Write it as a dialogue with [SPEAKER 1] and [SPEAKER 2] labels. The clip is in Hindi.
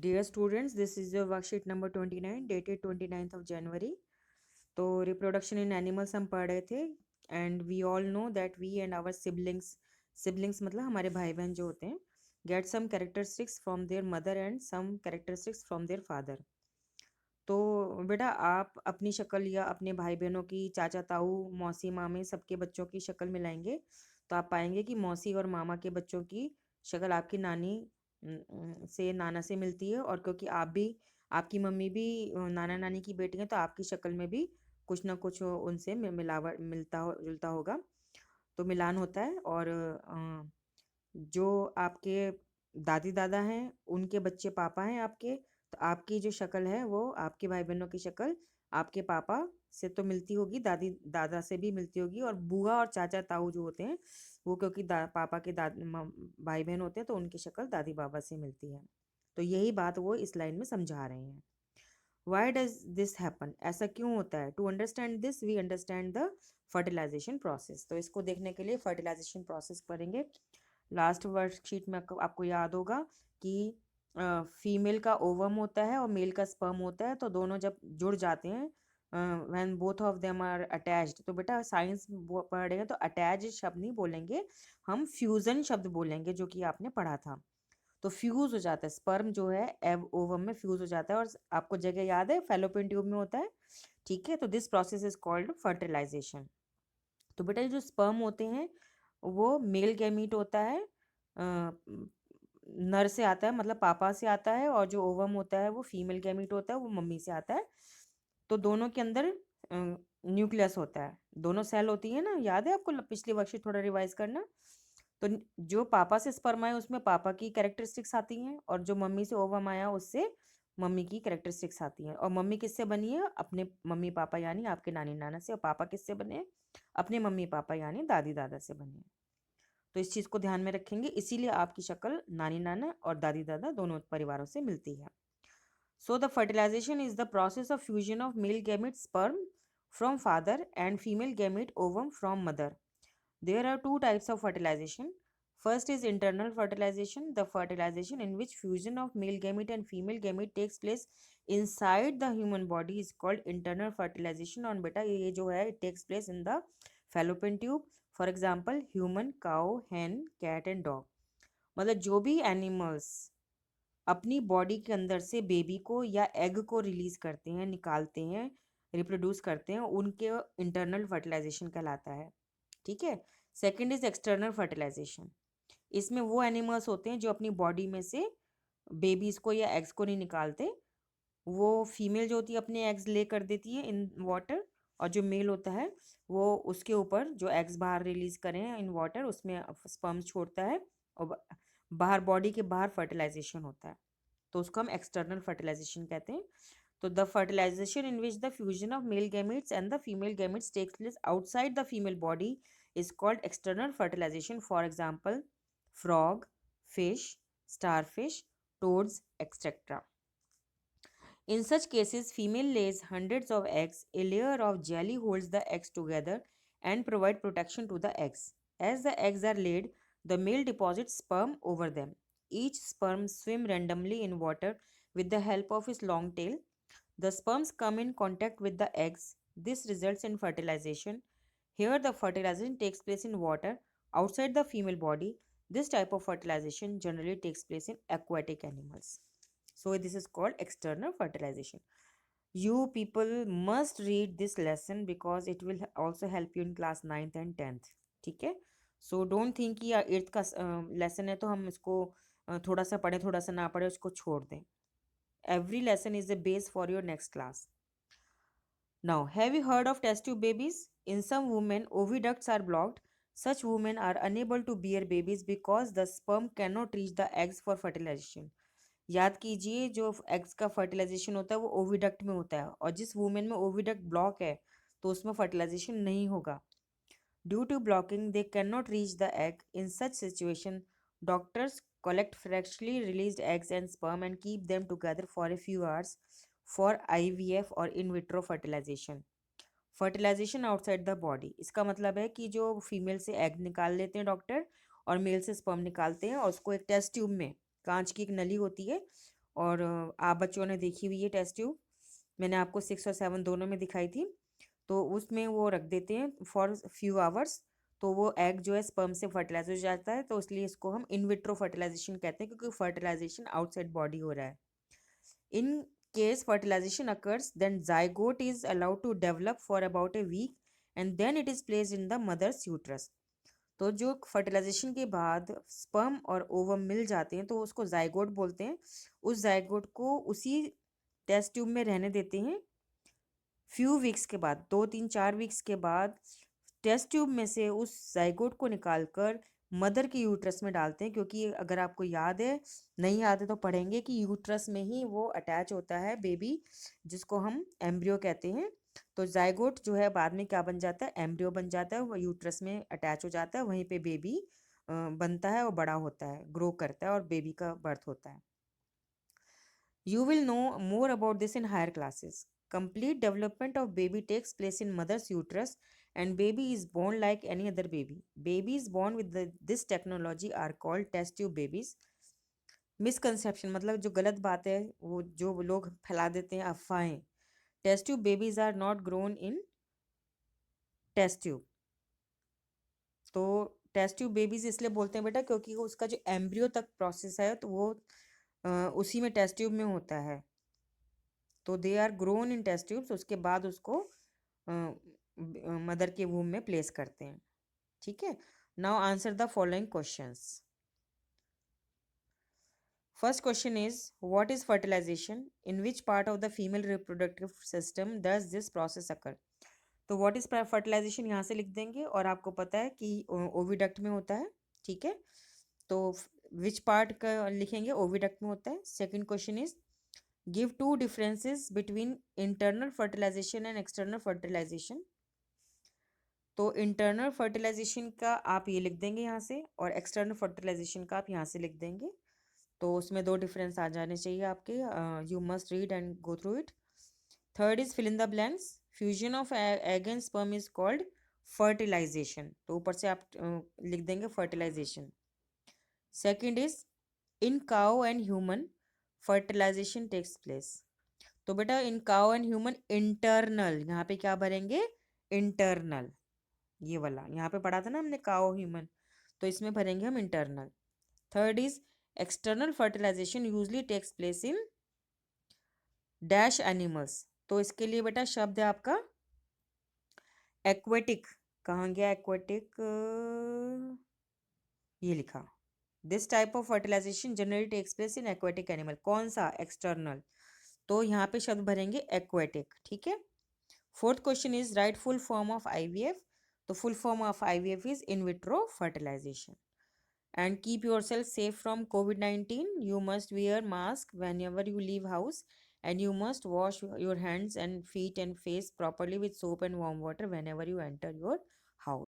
[SPEAKER 1] Dear students, this is your worksheet number 29 dated 29th of January. तो रिप्रोडक्शन इन एनिमल्स हम पढ़ रहे थे and we all know that we and our siblings मतलब हमारे भाई बहन जो होते हैं get some characteristics from their mother and some characteristics from their father. तो बेटा आप अपनी शक्ल या अपने भाई बहनों की चाचा ताऊ मौसी मामे सबके बच्चों की शक्ल मिलाएंगे तो आप पाएंगे कि मौसी और मामा के बच्चों की शक्ल आपकी नानी से नाना से मिलती है. और क्योंकि आप भी आपकी मम्मी भी नाना नानी की बेटी हैं तो आपकी शक्ल में भी कुछ ना कुछ उनसे मिलावट जुलता होगा. तो मिलान होता है. और जो आपके दादी दादा हैं उनके बच्चे पापा हैं आपके, तो आपकी जो शक्ल है वो आपके भाई बहनों की शक्ल आपके पापा से तो मिलती होगी, दादी दादा से भी मिलती होगी. और बुआ और चाचा ताऊ जो होते हैं वो क्योंकि पापा के भाई बहन होते हैं तो उनकी शक्ल दादी बाबा से मिलती है. तो यही बात वो इस लाइन में समझा रहे हैं. वाई डज दिस हैपन, ऐसा क्यों होता है? To understand this we understand the fertilization process. तो इसको देखने के लिए फर्टिलाइजेशन प्रोसेस पढ़ेंगे. लास्ट वर्कशीट में आपको याद होगा कि फीमेल का ओवम होता है और मेल का स्पर्म होता है. तो दोनों जब जुड़ जाते हैं when both of them are attached, तो बेटा साइंस पढ़ेंगे तो अटैच शब्द नहीं बोलेंगे, हम फ्यूजन शब्द बोलेंगे जो कि आपने पढ़ा था. तो फ्यूज हो जाता है स्पर्म जो है ओवम में फ्यूज हो जाता है. और आपको जगह याद है फैलोपियन ट्यूब में होता है. ठीक है, तो this process is called fertilization. तो बेटा ये जो स्पर्म होते हैं वो मेल गैमीट होता है, नर से आता है मतलब पापा से आता है. और जो ओवम होता है वो फीमेल गैमीट होता है, वो मम्मी से आता है. तो दोनों के अंदर न्यूक्लियस होता है, दोनों सेल होती है ना. याद है आपको? पिछली वर्कशीट थोड़ा रिवाइज करना. तो जो पापा से स्पर्म आया उसमें पापा की कैरेक्टरिस्टिक्स आती हैं और जो मम्मी से ओवम आया उससे मम्मी की कैरेक्टरिस्टिक्स आती हैं. और मम्मी किससे बनी है? अपने मम्मी पापा यानी आपके नानी नाना से. और पापा किससे बने हैं? अपने मम्मी पापा यानी दादी दादा से बने हैं. तो इस चीज़ को ध्यान में रखेंगे, इसीलिए आपकी शक्ल नानी नाना और दादी दादा दोनों परिवारों से मिलती है. So the fertilization is the process of fusion of male gamete sperm from father and female gamete ovum from mother. There are two types of fertilization. First is internal fertilization, the fertilization in which fusion of male gamete and female gamete takes place inside the human body is called internal fertilization. और बेटा ये जो है it takes place in the fallopian tube. For example, human, cow, hen, cat and dog. मतलब जो भी एनिमल्स अपनी बॉडी के अंदर से बेबी को या एग को रिलीज करते हैं, निकालते हैं, रिप्रोड्यूस करते हैं, उनके इंटरनल फर्टिलाइजेशन कहलाता है. ठीक है. Second is external fertilization. इसमें वो एनिमल्स होते हैं जो अपनी बॉडी में से बेबीज को या एग्स को नहीं निकालते. वो फीमेल जो होती है अपने एग्स ले कर देती है इन वाटर, और जो मेल होता है वो उसके ऊपर जो एग्स बाहर रिलीज करें इन वाटर उसमें स्पर्म्स छोड़ता है और बाहर बॉडी के बाहर फर्टिलाइजेशन होता है. तो उसको हम एक्सटर्नल फर्टिलाइजेशन कहते हैं. तो the fertilization in which the fusion of male gametes and the female gametes takes place outside the female body is called external fertilization. For example, frog, fish, starfish, toads, etc. In such cases, female lays hundreds of eggs. A layer of jelly holds the eggs together and provide protection to the eggs. As the eggs are laid, the male deposits sperm over them. Each sperm swim randomly in water with the help of his long tail. The sperms come in contact with the eggs. This results in fertilization. Here, the fertilization takes place in water outside the female body. This type of fertilization generally takes place in aquatic animals. So, this is called external fertilization. You people must read this lesson because it will also help you in class 9th and 10th. ठीक है. So, don't think कि 8th का lesson है तो हम इसको थोड़ा सा पढ़े थोड़ा सा ना पढ़े उसको छोड़ दें. Every lesson is a base for your next class. Now, have you heard of test tube babies? In some women, oviducts are blocked. Such women are unable to bear babies because the sperm cannot reach the eggs for fertilization. याद कीजिए जो एग्स का फर्टिलाइजेशन होता है वो ओविडक्ट में होता है, और जिस वुमेन में ओविडक्ट ब्लॉक है तो उसमें फर्टिलाइजेशन नहीं होगा. Due to blocking they can not reach the egg. In such situation doctors collect freshly released eggs and sperm and keep them together for a few hours for IVF or in vitro fertilization. Fertilization outside the body, इसका मतलब है कि जो फीमेल से एग निकाल लेते हैं डॉक्टर और मेल से स्पर्म निकालते हैं और उसको एक टेस्ट ट्यूब में, कांच की एक नली होती है और आप बच्चों ने देखी हुई है टेस्ट ट्यूब, मैंने आपको 6 और 7 दोनों में दिखाई थी। तो उसमें वो रख देते हैं फॉर फ्यू आवर्स, तो वो एग जो है स्पर्म से फर्टिलाइज हो जाता है, तो इसलिए इसको हम इन विट्रो फर्टिलाइजेशन कहते हैं, क्योंकि फर्टिलाइजेशन आउटसाइड बॉडी हो रहा है। In case fertilization occurs, then zygote is allowed to develop for about a week and then it is placed in the mother's uterus. तो जो फर्टिलाइजेशन के बाद स्पर्म और ओवम मिल जाते हैं तो उसको जाइगोट बोलते हैं। उस जाइगोट को उसी टेस्ट ट्यूब में रहने देते हैं फ्यू वीक्स के बाद, 2 3 4 वीक्स के बाद टेस्ट ट्यूब में से उस जाइगोट को निकालकर मदर के यूट्रस में डालते हैं, क्योंकि अगर आपको याद है, नहीं याद है तो पढ़ेंगे कि यूट्रस में ही वो अटैच होता है बेबी, जिसको हम एम्ब्रियो कहते हैं। तो जाइगोट जो है बाद में क्या बन जाता है, एम्ब्रियो बन जाता है, वो यूट्रस में अटैच हो जाता है, वहीं पे बेबी बनता है और बड़ा होता है, ग्रो करता है और बेबी का बर्थ होता है। You will know more about this in higher classes. Complete development of baby takes place in mother's uterus and baby is born like any other baby. Babies born with this technology are called test tube babies. Misconception मतलब जो गलत बात है, वो जो लोग फैला देते हैं अफवाहें, test tube babies are not grown in test tube. तो टेस्ट ट्यूब बेबीज इसलिए बोलते हैं बेटा क्योंकि उसका जो एम्ब्रियो तक प्रोसेस है तो वो उसी में टेस्ट ट्यूब में होता है। तो they are grown in test tubes, उसके बाद उसको मदर के वूम में प्लेस करते हैं। ठीक है, now answer the following questions. First question is what is fertilization, in which part of the female reproductive system does this process occur. तो व्हाट इज फर्टिलाइजेशन यहाँ से लिख देंगे, और आपको पता है कि ओविडक्ट में होता है। ठीक है, तो विच पार्ट का लिखेंगे, ओविडक्ट में होता है। Second question is give two differences between internal fertilization and external fertilization. तो इंटरनल फर्टिलाइजेशन का आप ये लिख देंगे यहाँ से, और एक्सटर्नल फर्टिलाइजेशन का आप यहाँ से लिख देंगे। तो उसमें 2 डिफरेंस आ जाने चाहिए आपके, you must read and go through it. Third is fill in the blanks, fusion of egg and sperm is called fertilization, तो ऊपर से आप लिख देंगे fertilization. Second is in cow and human fertilization takes place. तो बेटा in cow and human internal, यहाँ पे क्या भरेंगे, इंटरनल, ये वाला यहाँ पे पढ़ा था ना हमने काउ ह्यूमन, तो इसमें भरेंगे हम internal. Third is external fertilization usually takes place in dash animals. तो इसके लिए बेटा शब्द है आपका एक्वेटिक। कहाँ गया एक्वेटिक, ये लिखा, this type of fertilization generally takes place in aquatic animal. कौन सा, एक्सटर्नल, तो यहाँ पे शब्द भरेंगे एक्वेटिक। ठीक है, fourth question is write full form of IVF. तो full form of IVF is in vitro fertilisation. And keep yourself safe from COVID-19. You must wear mask whenever you leave house, and you must wash your hands and feet and face properly with soap and warm water whenever you enter your